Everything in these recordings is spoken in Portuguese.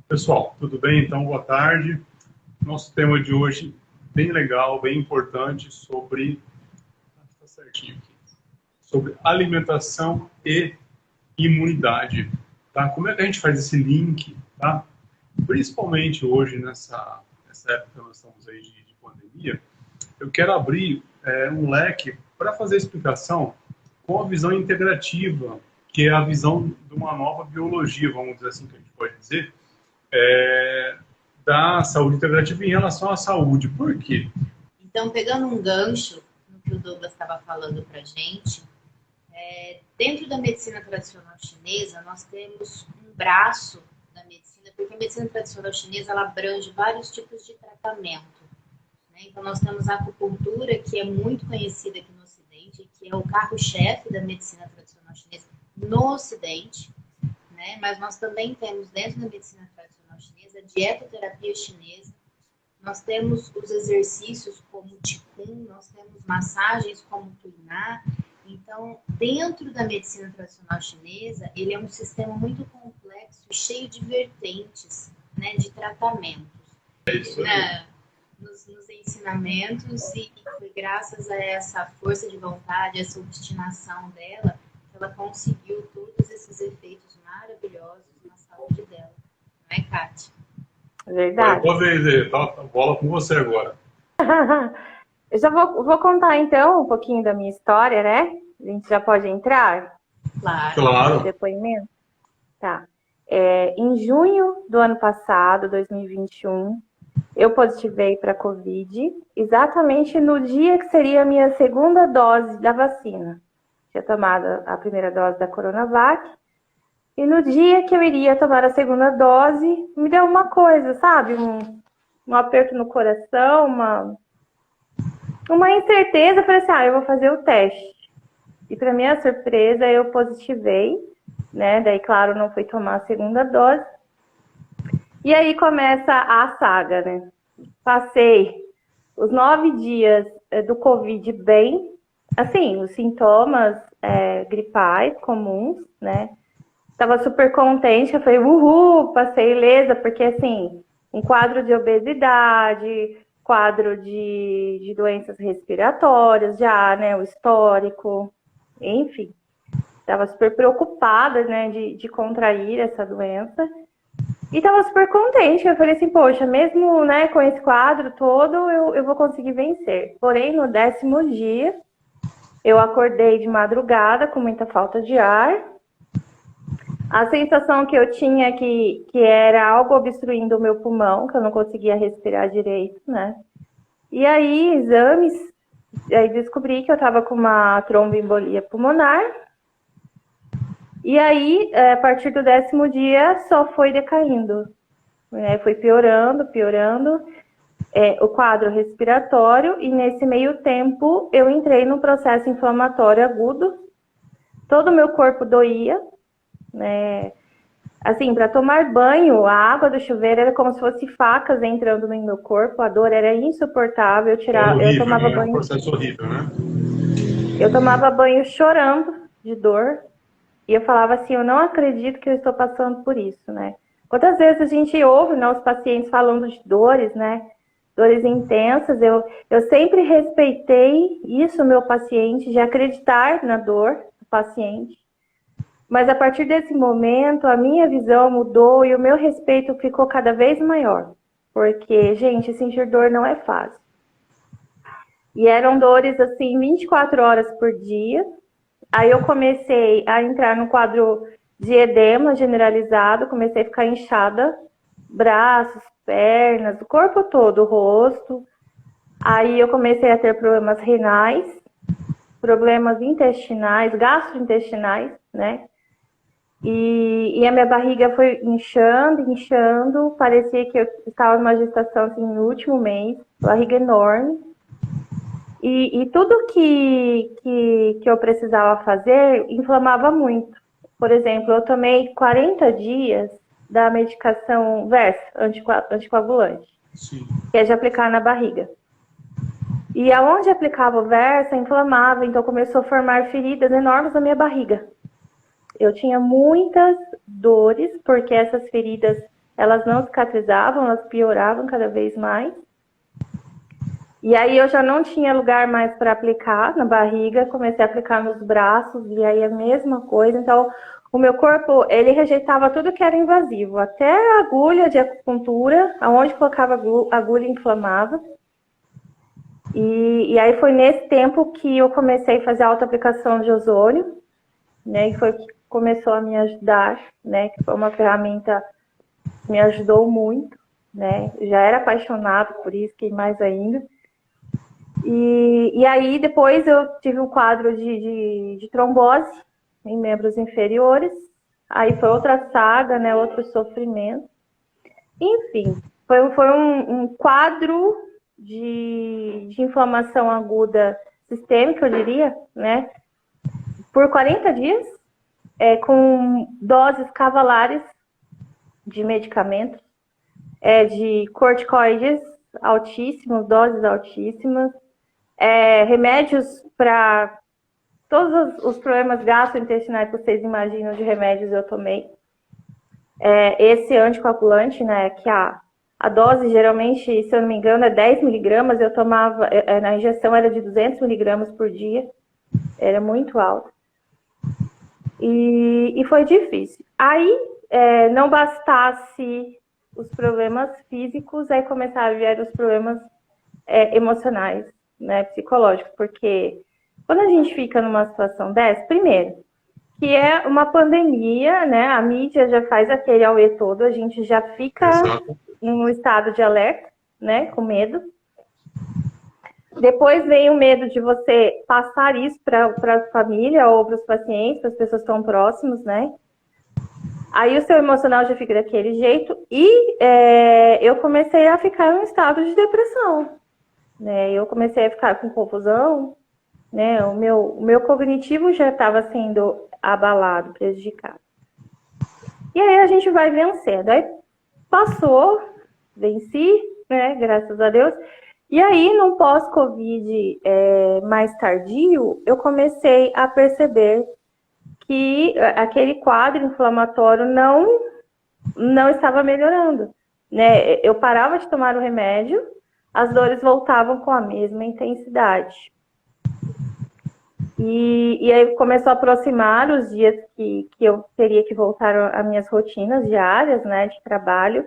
Pessoal, tudo bem? Então, boa tarde. Nosso tema de hoje, bem legal, bem importante, tá certinho aqui, sobre alimentação e imunidade. Tá? Como é que a gente faz esse link? Tá? Principalmente hoje, nessa época que nós estamos aí de pandemia, eu quero abrir um leque para fazer a explicação com a visão integrativa, que é a visão de uma nova biologia, vamos dizer assim, que a gente pode dizer, é, da saúde integrativa em relação à saúde. Por quê? Então, pegando um gancho no que o Douglas estava falando para a gente, dentro da medicina tradicional chinesa, nós temos um braço da medicina, porque a medicina tradicional chinesa ela abrange vários tipos de tratamento. Né? Então, nós temos a acupuntura, que é muito conhecida aqui no Ocidente, que é o carro-chefe da medicina tradicional chinesa no Ocidente. Né? Mas nós também temos, dentro da medicina tradicional chinesa, a dietoterapia chinesa. Nós temos os exercícios como o Qigong, nós temos massagens como o Tuiná. Então, dentro da medicina tradicional chinesa, ele é um sistema muito complexo e cheio de vertentes, né, de tratamentos. É isso aí. Nos ensinamentos, e foi graças a essa força de vontade, essa obstinação dela, que ela conseguiu todos esses efeitos maravilhosos na saúde dela. Não é, Kátia? Vai, Verdade. pode ver, tá a bola com você agora. Eu já vou contar, então, um pouquinho da minha história, né? A gente já pode entrar Claro. no Claro. depoimento? Tá. Em junho do ano passado, 2021, eu positivei para Covid, exatamente no dia que seria a minha segunda dose da vacina. Tinha tomado a primeira dose da Coronavac, e no dia que eu iria tomar a segunda dose, me deu uma coisa, sabe? Um aperto no coração, uma incerteza. Eu falei assim, eu vou fazer o teste. E para minha surpresa, eu positivei, né? Daí, claro, não fui tomar a segunda dose. E aí começa a saga, né? Passei os 9 dias do Covid bem, assim, os sintomas gripais comuns, né? Tava super contente, eu falei, uhul, passei ilesa, porque assim, um quadro de obesidade, quadro de doenças respiratórias já, né, o histórico, enfim. Tava super preocupada, né, de contrair essa doença. E tava super contente, eu falei assim, poxa, mesmo, né, com esse quadro todo, eu vou conseguir vencer. Porém, no 10º dia, eu acordei de madrugada com muita falta de ar. A sensação que eu tinha que era algo obstruindo o meu pulmão, que eu não conseguia respirar direito, né? E aí, exames, aí descobri que eu estava com uma tromboembolia pulmonar. E aí, a partir do 10º dia, só foi decaindo. Né? Foi piorando, o quadro respiratório, e nesse meio tempo eu entrei num processo inflamatório agudo. Todo o meu corpo doía, né? Assim, para tomar banho, a água do chuveiro era como se fosse facas entrando no meu corpo, a dor era insuportável, Horrível, eu tomava né? Um banho, processo horrível, né? eu tomava banho chorando de dor, e eu falava assim, eu não acredito que eu estou passando por isso, né? Quantas vezes a gente ouve, né, os pacientes falando de dores, né? Dores intensas, eu sempre respeitei isso, meu paciente, de acreditar na dor do paciente. Mas a partir desse momento, a minha visão mudou e o meu respeito ficou cada vez maior. Porque, gente, sentir dor não é fácil. E eram dores, assim, 24 horas por dia. Aí eu comecei a entrar no quadro de edema generalizado, comecei a ficar inchada, braços, pernas, o corpo todo, o rosto. Aí eu comecei a ter problemas renais, problemas intestinais, gastrointestinais, né? E a minha barriga foi inchando, parecia que eu estava numa gestação assim, no último mês, barriga enorme. E tudo que eu precisava fazer inflamava muito. Por exemplo, eu tomei 40 dias da medicação Versa, anticoagulante, Sim. que é de aplicar na barriga. E aonde aplicava o Versa, inflamava, então começou a formar feridas enormes na minha barriga. Eu tinha muitas dores, porque essas feridas elas não cicatrizavam, elas pioravam cada vez mais. E aí eu já não tinha lugar mais para aplicar na barriga, comecei a aplicar nos braços, e aí a mesma coisa. Então, o meu corpo, ele rejeitava tudo que era invasivo, até a agulha de acupuntura, aonde colocava agulha inflamava. E aí foi nesse tempo que eu comecei a fazer a autoaplicação de ozônio, né, e foi que começou a me ajudar, né, que foi uma ferramenta que me ajudou muito, né, já era apaixonado por isso, que mais ainda. E aí depois eu tive um quadro de trombose em membros inferiores, aí foi outra saga, né, outro sofrimento. Enfim, foi um quadro de inflamação aguda sistêmica, eu diria, né, por 40 dias, com doses cavalares de medicamentos, de corticoides altíssimos, doses altíssimas, remédios para todos os problemas gastrointestinais que vocês imaginam de remédios eu tomei. Esse anticoagulante, né, que a dose geralmente, se eu não me engano, é 10 miligramas, eu tomava, na injeção era de 200 miligramas por dia, era muito alto. E foi difícil. Aí, não bastasse os problemas físicos, aí começaram a vir os problemas emocionais, né, psicológicos, porque quando a gente fica numa situação dessa, primeiro, que é uma pandemia, né, a mídia já faz aquele auê todo, a gente já fica num estado de alerta, né, com medo. Depois vem o medo de você passar isso para a família ou para os pacientes, para as pessoas que estão próximas, né? Aí o seu emocional já fica daquele jeito e eu comecei a ficar em um estado de depressão, né? Eu comecei a ficar com confusão, né? O meu cognitivo já estava sendo abalado, prejudicado. E aí a gente vai vencendo. Aí passou, venci, né? Graças a Deus. E aí, no pós-Covid mais tardio, eu comecei a perceber que aquele quadro inflamatório não estava melhorando, né? Eu parava de tomar o remédio, as dores voltavam com a mesma intensidade. E aí começou a aproximar os dias que eu teria que voltar às minhas rotinas diárias, né, de trabalho.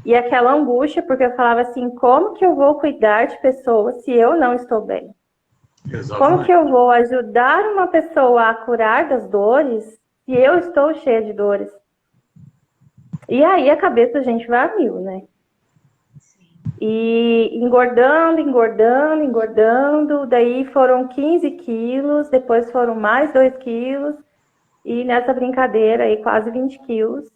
E aquela angústia, porque eu falava assim, como que eu vou cuidar de pessoas se eu não estou bem? Exatamente. Como que eu vou ajudar uma pessoa a curar das dores se eu estou cheia de dores? E aí a cabeça da gente vai a mil, né? E engordando, daí foram 15 quilos, depois foram mais 2 quilos, e nessa brincadeira aí quase 20 quilos.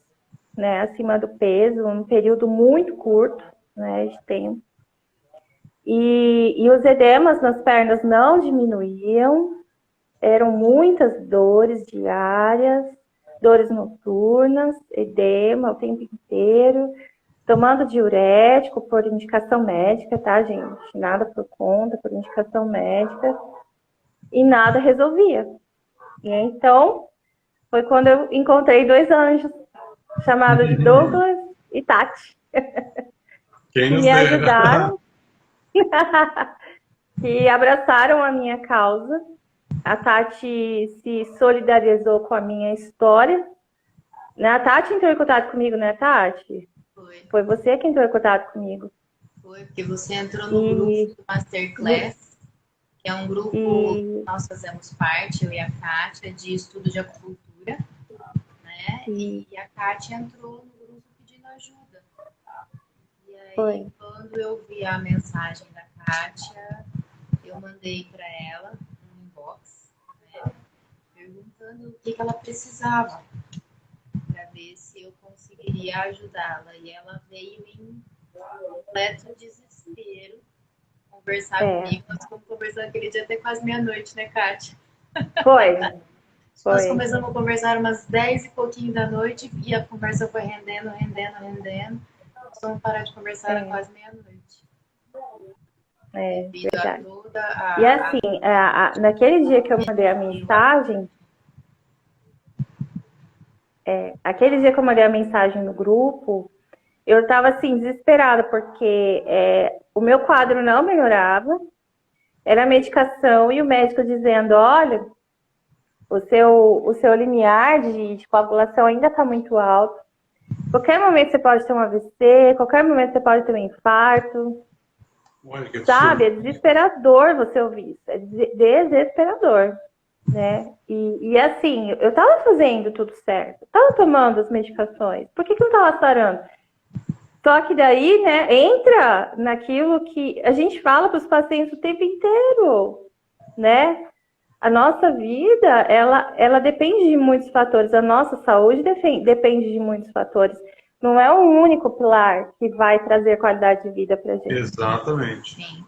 Né, acima do peso, um período muito curto, né, de tempo. E os edemas nas pernas não diminuíam, eram muitas dores diárias, dores noturnas, edema o tempo inteiro, tomando diurético por indicação médica, tá, gente? Nada por conta, por indicação médica, e nada resolvia. E então, foi quando eu encontrei 2 anjos, chamados de Douglas e Tati, que me ajudaram, que abraçaram a minha causa. A Tati se solidarizou com a minha história. A Tati entrou em contato comigo, né, Tati? Foi você que entrou em contato comigo. Foi, porque você entrou no grupo do Masterclass, que é um grupo que nós fazemos parte, eu e a Kátia, de estudo de acupuntura. E a Kátia entrou no grupo pedindo ajuda. E aí, quando eu vi a mensagem da Kátia, eu mandei para ela um inbox, né, perguntando o que ela precisava, para ver se eu conseguiria ajudá-la. E ela veio em completo desespero conversar comigo. Nós ficamos conversando aquele dia até quase meia-noite, né, Kátia? Foi. Nós começamos a conversar umas 10 e pouquinho da noite e a conversa foi rendendo. Nós vamos parar de conversar quase meia-noite. Verdade. E assim, naquele dia que eu mandei a mensagem, aquele dia que eu mandei a mensagem no grupo, eu estava assim, desesperada, porque o meu quadro não melhorava, era medicação, e o médico dizendo, olha, o seu limiar de coagulação ainda está muito alto, qualquer momento você pode ter um AVC, qualquer momento você pode ter um infarto. Olha que Sabe, é absurdo. desesperador você ouvir isso, é desesperador, né? E assim, eu estava fazendo tudo certo, estava tomando as medicações, por que não estava sarando? Só que daí, né, entra naquilo que a gente fala para os pacientes o tempo inteiro, né? A nossa vida, ela depende de muitos fatores, a nossa saúde depende de muitos fatores. Não é um único pilar que vai trazer qualidade de vida para a gente. Exatamente. Sim.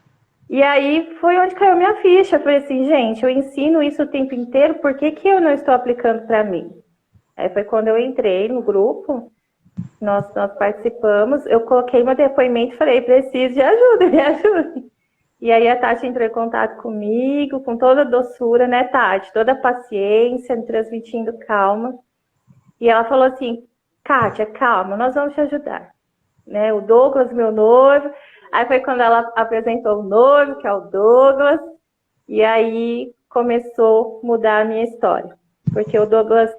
E aí foi onde caiu minha ficha. Eu falei assim, gente, eu ensino isso o tempo inteiro, por que que eu não estou aplicando para mim? Aí foi quando eu entrei no grupo, nós participamos, eu coloquei meu depoimento e falei, preciso de ajuda, me ajude. E aí a Tati entrou em contato comigo, com toda a doçura, né, Tati? Toda a paciência, me transmitindo calma. E ela falou assim, Kátia, calma, nós vamos te ajudar. Né? O Douglas, meu noivo. Aí foi quando ela apresentou o noivo, que é o Douglas. E aí começou a mudar a minha história. Porque o Douglas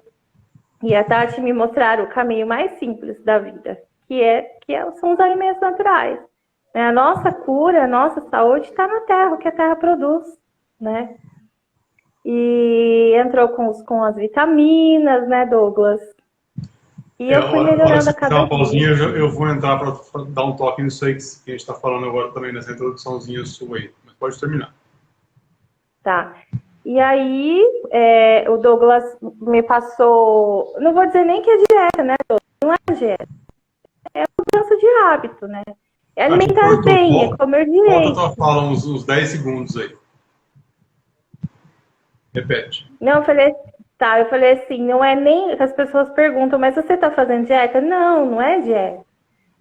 e a Tati me mostraram o caminho mais simples da vida, são os alimentos naturais. A nossa cura, a nossa saúde está na terra, o que a terra produz, né? E entrou com as vitaminas, né, Douglas? E eu fui melhorando a cada pausinha, dia. eu vou entrar para dar um toque nisso aí que a gente está falando agora também nessa introduçãozinha sua aí. Mas pode terminar. Tá. E aí, o Douglas me passou... Não vou dizer nem que é dieta, né, Douglas? Não é dieta. É mudança de hábito, né? É alimentar bem, é comer direito. Volta a tua fala uns 10 segundos aí. Repete. Não, eu falei assim, não é nem... As pessoas perguntam, mas você está fazendo dieta? Não, não é dieta.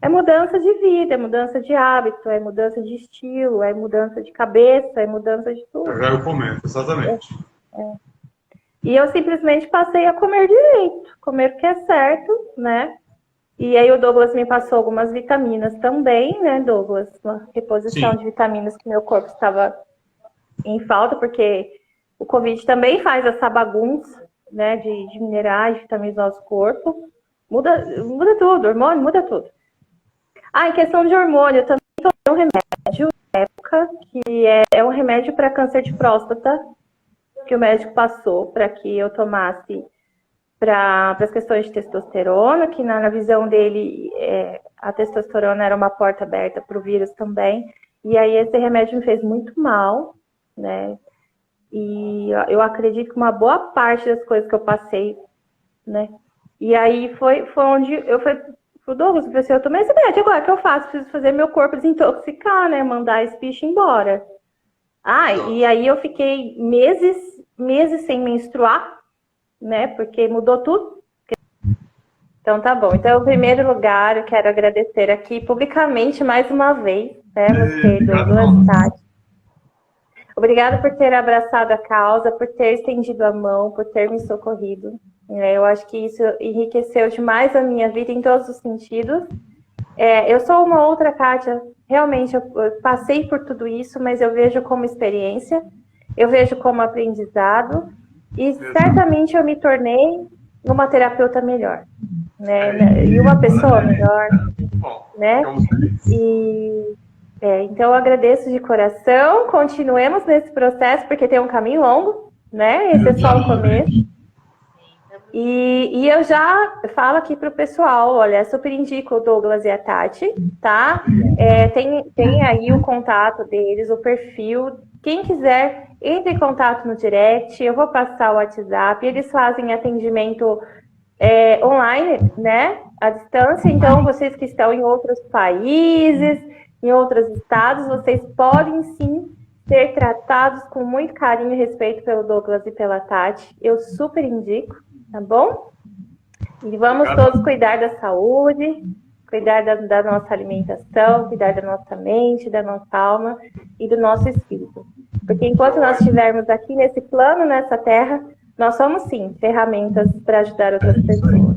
É mudança de vida, é mudança de hábito, é mudança de estilo, é mudança de cabeça, é mudança de tudo. Já eu comento, exatamente. E eu simplesmente passei a comer direito, comer o que é certo, né? E aí o Douglas me passou algumas vitaminas também, né, Douglas? Uma reposição Sim. de vitaminas que meu corpo estava em falta, porque o Covid também faz essa bagunça, né, de minerais, de vitaminas no nosso corpo. Muda tudo, hormônio, muda tudo. Em questão de hormônio, eu também tomei um remédio na época, que é um remédio para câncer de próstata, que o médico passou para que eu tomasse para as questões de testosterona, que na visão dele a testosterona era uma porta aberta para o vírus também. E aí esse remédio me fez muito mal, né? E eu acredito que uma boa parte das coisas que eu passei, né? E aí foi onde eu falei pro Douglas, eu tomei esse remédio, agora o que eu faço? Preciso fazer meu corpo desintoxicar, né? Mandar esse bicho embora. E aí eu fiquei meses sem menstruar, né? Porque mudou tudo. Então tá bom. Então, em primeiro lugar, eu quero agradecer aqui publicamente mais uma vez, né, você, Douglas, Tati. Obrigada por ter abraçado a causa, por ter estendido a mão, por ter me socorrido. Eu acho que isso enriqueceu demais a minha vida em todos os sentidos. Eu sou uma outra Kátia, realmente eu passei por tudo isso, mas eu vejo como experiência, eu vejo como aprendizado, e certamente eu me tornei uma terapeuta melhor, né? E uma pessoa melhor, né? Então eu agradeço de coração, continuemos nesse processo, porque tem um caminho longo, né? Esse é só o começo. E eu já falo aqui para o pessoal, olha, super indico o Douglas e a Tati, tá? Tem aí o contato deles, o perfil. Quem quiser, entre em contato no direct, eu vou passar o WhatsApp. Eles fazem atendimento online, né? À distância. Então, vocês que estão em outros países, em outros estados, vocês podem sim ser tratados com muito carinho e respeito pelo Douglas e pela Tati. Eu super indico. Tá bom? E vamos todos cuidar da saúde, cuidar da nossa alimentação, cuidar da nossa mente, da nossa alma e do nosso espírito. Porque enquanto nós estivermos aqui nesse plano, nessa terra, nós somos sim ferramentas para ajudar outras pessoas.